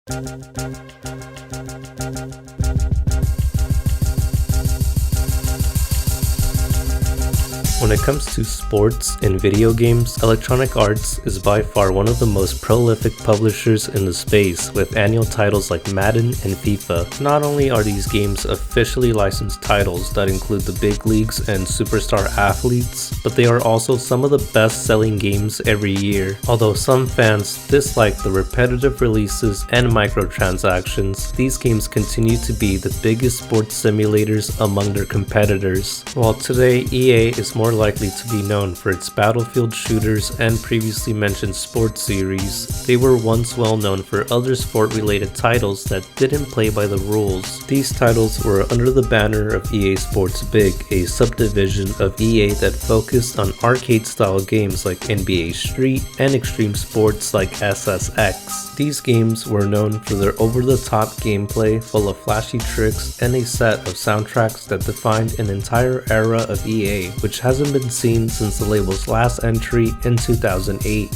When it comes to sports and video games, Electronic Arts is by far one of the most prolific publishers in the space, with annual titles like Madden and FIFA. Not only are these games officially licensed titles that include the big leagues and superstar athletes, but they are also some of the best-selling games every year. Although some fans dislike the repetitive releases and microtransactions, these games continue to be the biggest sports simulators among their competitors. While today EA is more likely to be known for its Battlefield shooters and previously mentioned sports series, they were once well known for other sport-related titles that didn't play by the rules. These titles were under the banner of EA Sports Big, a subdivision of EA that focused on arcade-style games like NBA Street and extreme sports like SSX. These games were known for their over-the-top gameplay full of flashy tricks and a set of soundtracks that defined an entire era of EA, which hasn't been seen since the label's last entry in 2008.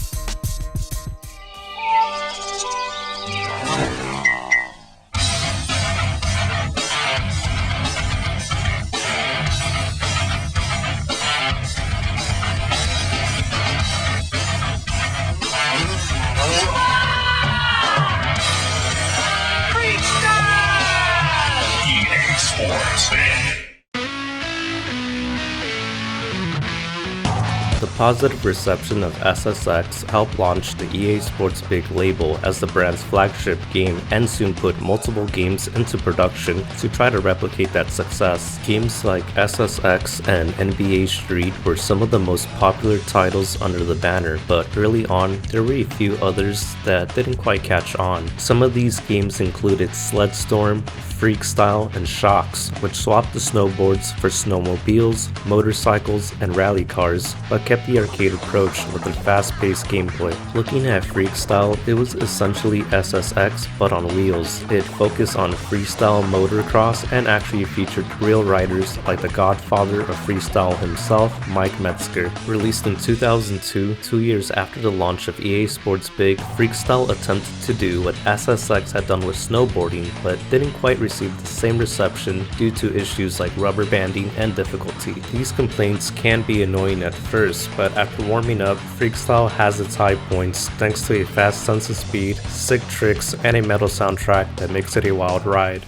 The positive reception of SSX helped launch the EA Sports Big label as the brand's flagship game and soon put multiple games into production to try to replicate that success. Games like SSX and NBA Street were some of the most popular titles under the banner, but early on there were a few others that didn't quite catch on. Some of these games included Sledstorm, Freekstyle, and Shocks, which swapped the snowboards for snowmobiles, motorcycles, and rally cars, but kept the arcade approach with a fast-paced gameplay. Looking at Freekstyle, it was essentially SSX but on wheels. It focused on freestyle motocross and actually featured real riders like the godfather of freestyle himself, Mike Metzger. Released in 2002, 2 years after the launch of EA Sports Big, Freekstyle attempted to do what SSX had done with snowboarding, but didn't quite receive the same reception due to issues like rubber banding and difficulty. These complaints can be annoying at first, but after warming up, Freekstyle has its high points thanks to a fast sense of speed, sick tricks, and a metal soundtrack that makes it a wild ride.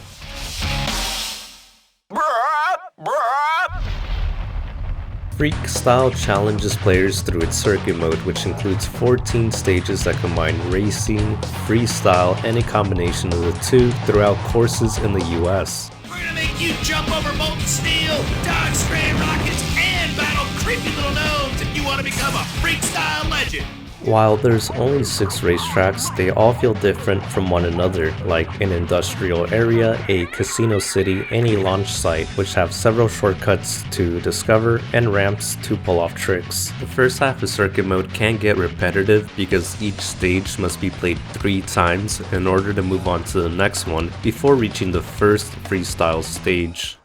Freekstyle challenges players through its circuit mode, which includes 14 stages that combine racing, freestyle, and a combination of the two throughout courses in the US. We're gonna make you jump over molten steel, dodge stray rockets, and battle creepy little gnomes if you want to become a Freekstyle legend. While there's only 6 racetracks, they all feel different from one another, like an industrial area, a casino city, and a launch site, which have several shortcuts to discover and ramps to pull off tricks. The first half of circuit mode can get repetitive because each stage must be played 3 times in order to move on to the next one before reaching the first freestyle stage.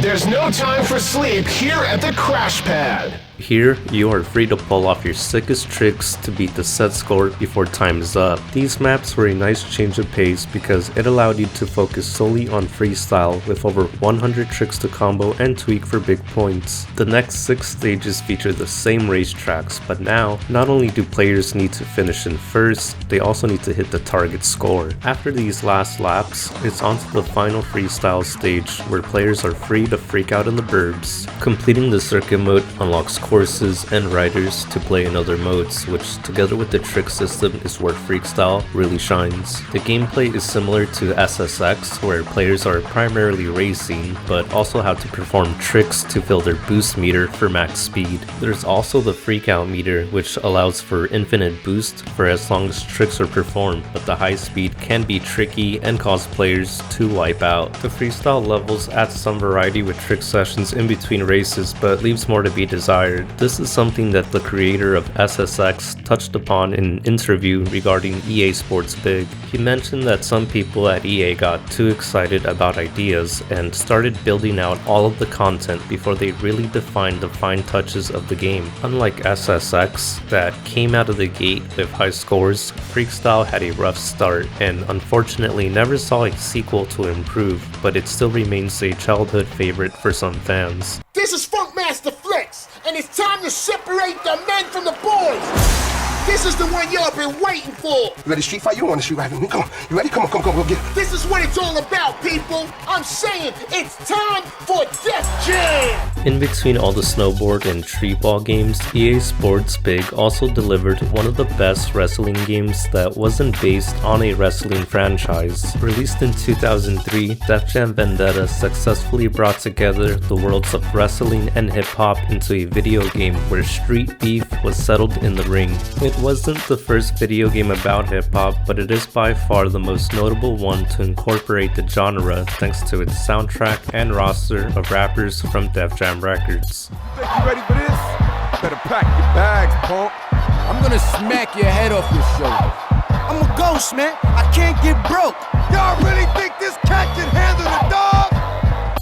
There's no time for sleep here at the crash pad. Here, you are free to pull off your sickest tricks to beat the set score before time is up. These maps were a nice change of pace because it allowed you to focus solely on freestyle with over 100 tricks to combo and tweak for big points. The next 6 stages feature the same racetracks, but now, not only do players need to finish in first, they also need to hit the target score. After these last laps, it's on to the final freestyle stage where players are free to freak out in the burbs. Completing the circuit mode unlocks courses and riders to play in other modes, which together with the trick system is where Freekstyle really shines. The gameplay is similar to SSX, where players are primarily racing, but also have to perform tricks to fill their boost meter for max speed. There's also the freakout meter, which allows for infinite boost for as long as tricks are performed, but the high speed can be tricky and cause players to wipe out. The freestyle levels add some variety with trick sessions in between races, but leaves more to be desired. record. This is something that the creator of SSX touched upon in an interview regarding EA Sports Big. He mentioned that some people at EA got too excited about ideas and started building out all of the content before they really defined the fine touches of the game. Unlike SSX, that came out of the gate with high scores, Freekstyle had a rough start and unfortunately never saw a sequel to improve, but it still remains a childhood favorite for some fans. This is Funkmaster Flex, and it's time to separate the men from the boys. This is the one y'all been waiting for. You ready to street fight? You want to street fight? Come on. You ready? Come on, go get it. This is what it's all about, people. I'm saying it's time for Def Jam. In between all the snowboard and street ball games, EA Sports Big also delivered one of the best wrestling games that wasn't based on a wrestling franchise. Released in 2003, Jam Vendetta successfully brought together the worlds of wrestling and hip-hop into a video game where street beef was settled in the ring. It wasn't the first video game about hip-hop, but it is by far the most notable one to incorporate the genre thanks to its soundtrack and roster of rappers from Def Jam Records. Think you ready for this? Better pack your bags, punk. I'm gonna smack your head off your shoulder. I'm a ghost, man. I can't get broke. Y'all really think this cat can handle the dog?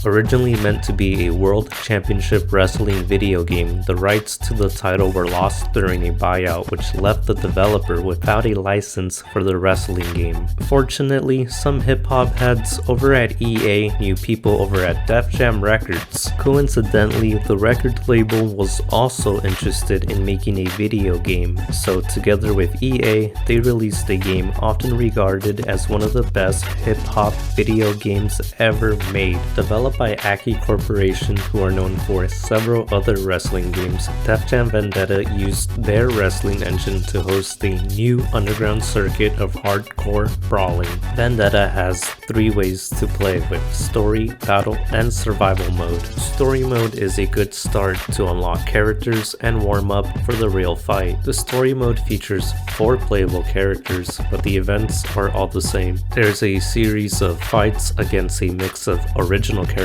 Originally meant to be a World Championship Wrestling video game, the rights to the title were lost during a buyout which left the developer without a license for the wrestling game. Fortunately, some hip-hop heads over at EA knew people over at Def Jam Records. Coincidentally, the record label was also interested in making a video game, so together with EA, they released a game often regarded as one of the best hip-hop video games ever made. Developed by Aki Corporation, who are known for several other wrestling games, Jam Vendetta used their wrestling engine to host the new underground circuit of hardcore brawling. Vendetta has 3 ways to play with story, battle, and survival mode. Story mode is a good start to unlock characters and warm up for the real fight. The story mode features 4 playable characters, but the events are all the same. There's a series of fights against a mix of original characters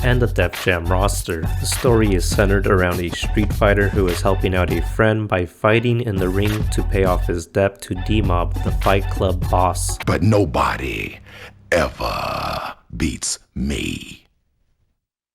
and the Def Jam roster. The story is centered around a street fighter who is helping out a friend by fighting in the ring to pay off his debt to D-Mob, the Fight Club boss. But nobody ever beats me.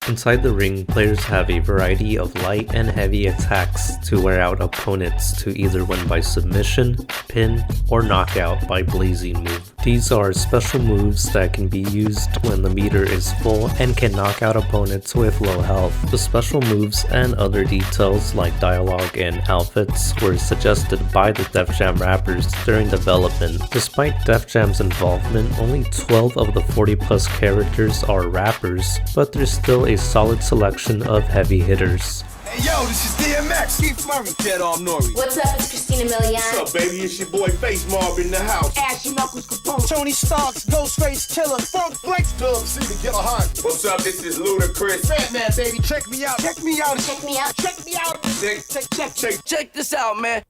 Inside the ring, players have a variety of light and heavy attacks to wear out opponents to either win by submission, pin, or knockout by blazing move. These are special moves that can be used when the meter is full and can knock out opponents with low health. The special moves and other details like dialogue and outfits were suggested by the Def Jam rappers during development. Despite Def Jam's involvement, only 12 of the 40+ characters are rappers, but there's still a solid selection of heavy hitters. Hey yo, this is DMX, Keith Murray, Dead Arm Nori. What's up, it's Christina Milian. What's up, baby? It's your boy Face Mob in the house. Ashy Knuckles Capone, Tony Starks, Ghostface Killer, Funk Flex, Bill C to get a hunt. What's up? This is Ludacris. Batman, baby. Check me out. Check me out. Check me out. Check me out. Check this out, man.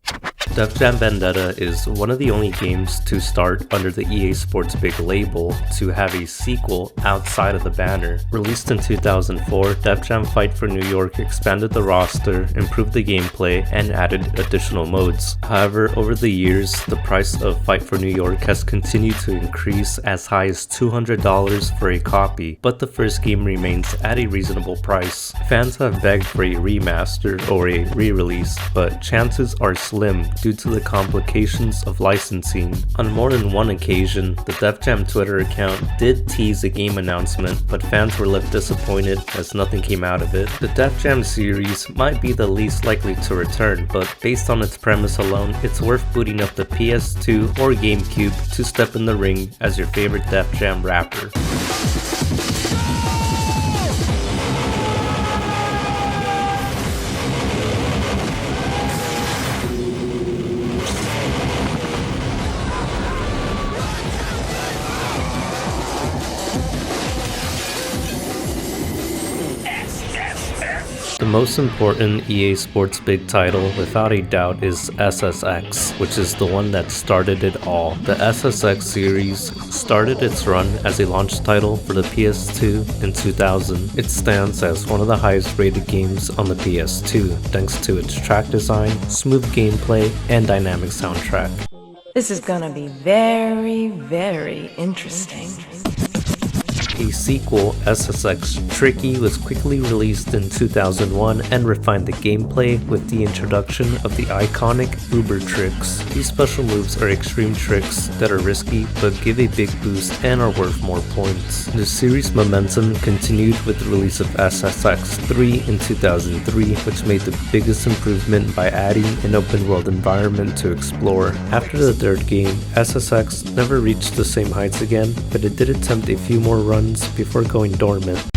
Jam Vendetta is one of the only games to start under the EA Sports Big label to have a sequel outside of the banner. Released in 2004, Def Jam Fight for New York expanded the roster, improved the gameplay, and added additional modes. However, over the years, the price of Fight for New York has continued to increase as high as $200 for a copy, but the first game remains at a reasonable price. Fans have begged for a remaster or a re-release, but chances are slim due to the complications of licensing. On more than one occasion, the Def Jam Twitter account did tease a game announcement, but fans were left disappointed as nothing came out of it. The Def Jam series might be the least likely to return, but based on its premise alone, it's worth booting up the PS2 or GameCube to step in the ring as your favorite Def Jam rapper. The most important EA Sports big title without a doubt is SSX, which is the one that started it all. The SSX series started its run as a launch title for the PS2 in 2000. It stands as one of the highest rated games on the PS2 thanks to its track design, smooth gameplay, and dynamic soundtrack. This is gonna be very, very interesting. A sequel, SSX Tricky, was quickly released in 2001 and refined the gameplay with the introduction of the iconic Uber tricks. These special moves are extreme tricks that are risky but give a big boost and are worth more points. The series momentum continued with the release of SSX 3 in 2003, which made the biggest improvement by adding an open world environment to explore. After the third game, SSX never reached the same heights again, but it did attempt a few more runs before going dormant.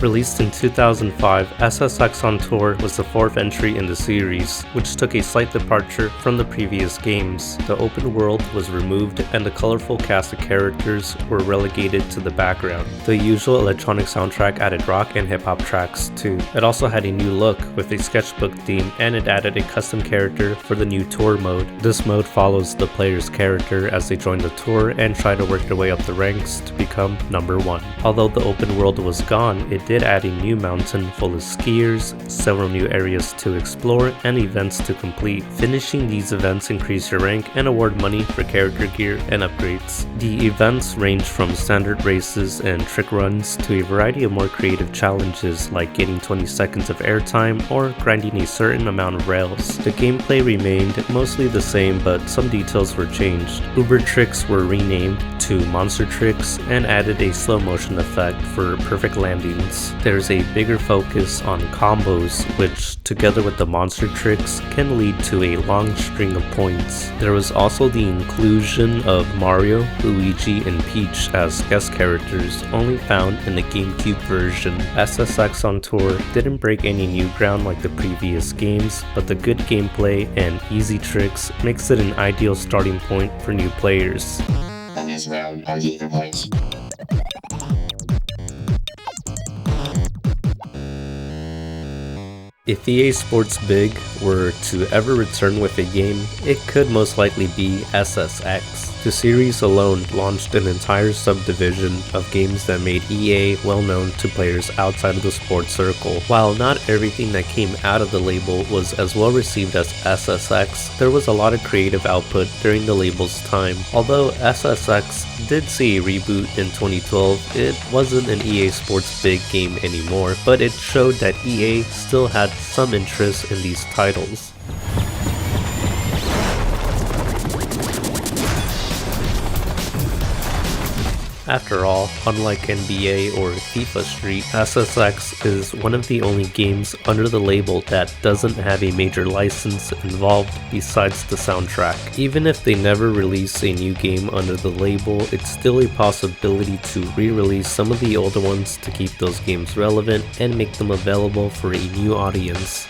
Released in 2005, SSX on Tour was the fourth entry in the series, which took a slight departure from the previous games. The open world was removed and the colorful cast of characters were relegated to the background. The usual electronic soundtrack added rock and hip-hop tracks too. It also had a new look with a sketchbook theme, and it added a custom character for the new tour mode. This mode follows the player's character as they join the tour and try to work their way up the ranks to become number 1. Although the open world was gone, it did add a new mountain full of skiers, several new areas to explore, and events to complete. Finishing these events increase your rank and award money for character gear and upgrades. The events range from standard races and trick runs to a variety of more creative challenges like getting 20 seconds of airtime or grinding a certain amount of rails. The gameplay remained mostly the same, but some details were changed. Uber tricks were renamed to monster tricks and added a slow motion effect for perfect landings. There's a bigger focus on combos, which together with the monster tricks can lead to a long string of points. There was also the inclusion of Mario, Luigi, and Peach as guest characters only found in the GameCube version. SSX on Tour didn't break any new ground like the previous games, but the good gameplay and easy tricks makes it an ideal starting point for new players. On this round, are you points? If EA Sports Big were to ever return with a game, it could most likely be SSX. The series alone launched an entire subdivision of games that made EA well known to players outside of the sports circle. While not everything that came out of the label was as well received as SSX, there was a lot of creative output during the label's time. Although SSX did see a reboot in 2012, it wasn't an EA Sports Big game anymore, but it showed that EA still had some interest in these titles. After all, unlike NBA or FIFA Street, SSX is one of the only games under the label that doesn't have a major license involved besides the soundtrack. Even if they never release a new game under the label, it's still a possibility to re-release some of the older ones to keep those games relevant and make them available for a new audience.